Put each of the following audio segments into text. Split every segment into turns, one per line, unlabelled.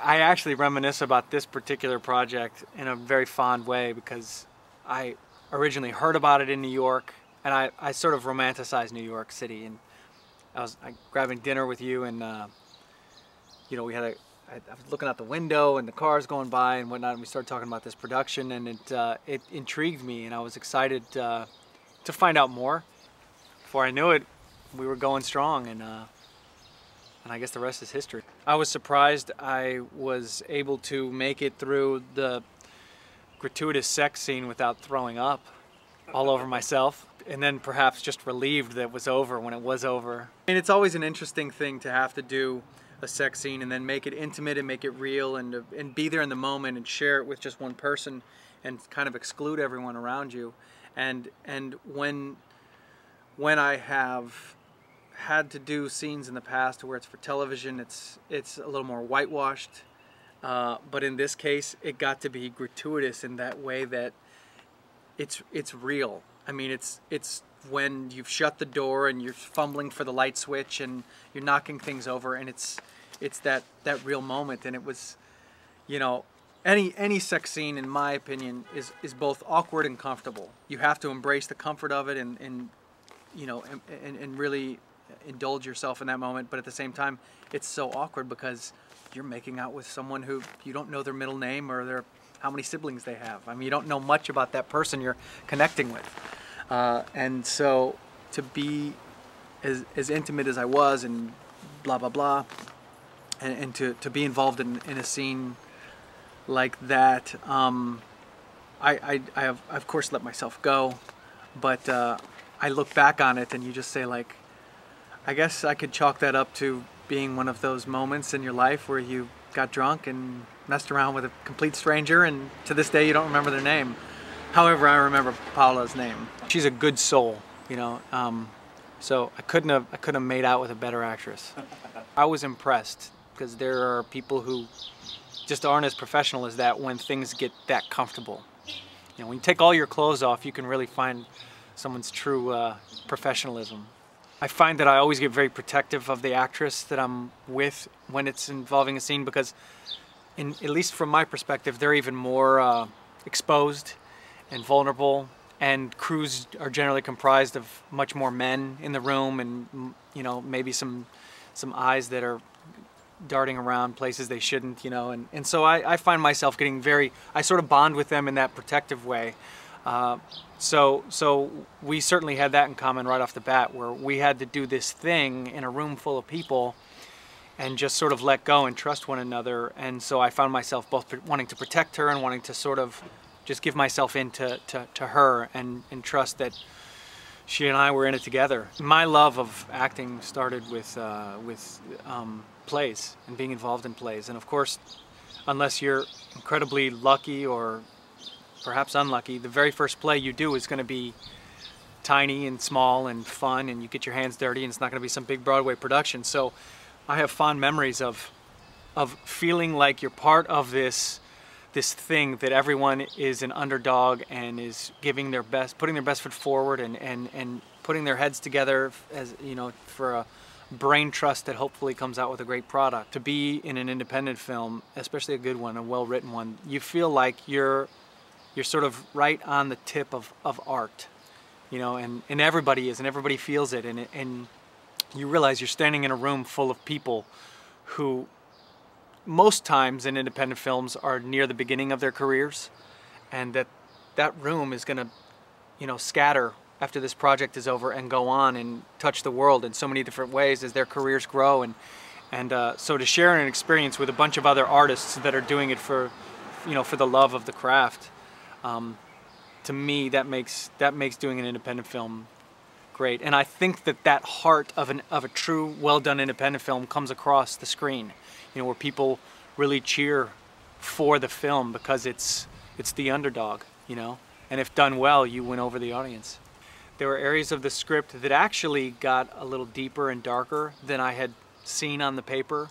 I actually reminisce about this particular project in a very fond way because I originally heard about it in New York, and I sort of romanticized New York City. And I was grabbing dinner with you, and you know, I was looking out the window and the cars going by and whatnot, and we started talking about this production, and it intrigued me, and I was excited to find out more. Before I knew it, we were going strong, and I guess the rest is history. I was surprised I was able to make it through the gratuitous sex scene without throwing up all over myself, and then perhaps just relieved that it was over when it was over. I mean, it's always an interesting thing to have to do a sex scene and then make it intimate and make it real and be there in the moment and share it with just one person and kind of exclude everyone around you. And when I have had to do scenes in the past where it's for television, it's a little more whitewashed, but in this case it got to be gratuitous in that way that it's real. I mean, it's when you've shut the door and you're fumbling for the light switch and you're knocking things over, and it's that real moment. And it was, you know, any sex scene, in my opinion, is both awkward and comfortable. You have to embrace the comfort of it and you know, and really indulge yourself in that moment, but at the same time it's so awkward because you're making out with someone who you don't know their middle name or how many siblings they have. I mean, you don't know much about that person you're connecting with. And so to be as intimate as I was and blah blah blah, and to be involved in a scene like that, I have of course let myself go, but I look back on it and you just say, like, I guess I could chalk that up to being one of those moments in your life where you got drunk and messed around with a complete stranger, and to this day you don't remember their name. However, I remember Paula's name. She's a good soul, you know. So I couldn't have made out with a better actress. I was impressed because there are people who just aren't as professional as that when things get that comfortable. You know, when you take all your clothes off, you can really find someone's true professionalism. I find that I always get very protective of the actress that I'm with when it's involving a scene, because at least from my perspective, they're even more exposed and vulnerable, and crews are generally comprised of much more men in the room, and you know, maybe some eyes that are darting around places they shouldn't, you know, and so I find myself getting I sort of bond with them in that protective way. So we certainly had that in common right off the bat, where we had to do this thing in a room full of people and just sort of let go and trust one another. And so I found myself both wanting to protect her and wanting to sort of just give myself into her and trust that she and I were in it together. My love of acting started with plays and being involved in plays. And of course, unless you're incredibly lucky or perhaps unlucky, the very first play you do is going to be tiny and small and fun, and you get your hands dirty, and it's not going to be some big Broadway production. So I have fond memories of feeling like you're part of this thing, that everyone is an underdog and is giving their best, putting their best foot forward, and putting their heads together, as you know, for a brain trust that hopefully comes out with a great product. To be in an independent film, especially a good one, a well-written one, you feel like you're sort of right on the tip of art, you know, and everybody is, and everybody feels it, and you realize you're standing in a room full of people who most times in independent films are near the beginning of their careers, and that room is going to, you know, scatter after this project is over and go on and touch the world in so many different ways as their careers grow, and so to share an experience with a bunch of other artists that are doing it for, you know, for the love of the craft. To me, that makes doing an independent film great, and I think that heart of a true, well-done independent film comes across the screen. You know, where people really cheer for the film because it's the underdog, you know, and if done well, you win over the audience. There were areas of the script that actually got a little deeper and darker than I had seen on the paper,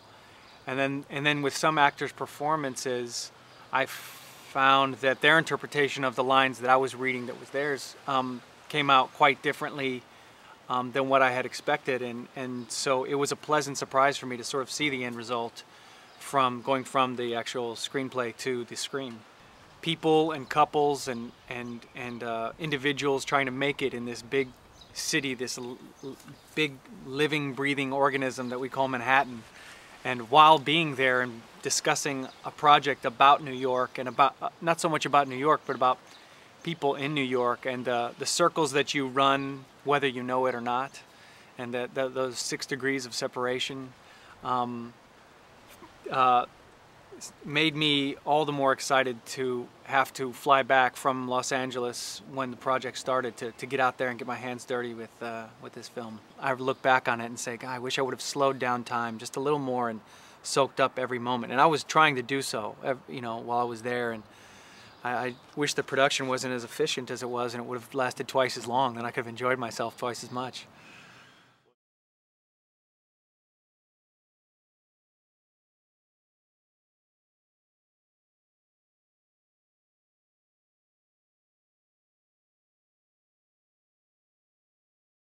and then with some actors' performances, I found that their interpretation of the lines that I was reading that was theirs came out quite differently than what I had expected, and so it was a pleasant surprise for me to sort of see the end result from going from the actual screenplay to the screen. People and couples and individuals trying to make it in this big city, this big living, breathing organism that we call Manhattan. And while being there and discussing a project about New York, and about not so much about New York, but about people in New York, and the circles that you run, whether you know it or not, and those 6 degrees of separation, made me all the more excited to have to fly back from Los Angeles when the project started to get out there and get my hands dirty with this film. I look back on it and say, God, I wish I would have slowed down time just a little more and soaked up every moment. And I was trying to do so, you know, while I was there. And I wish the production wasn't as efficient as it was, and it would have lasted twice as long. Then I could have enjoyed myself twice as much.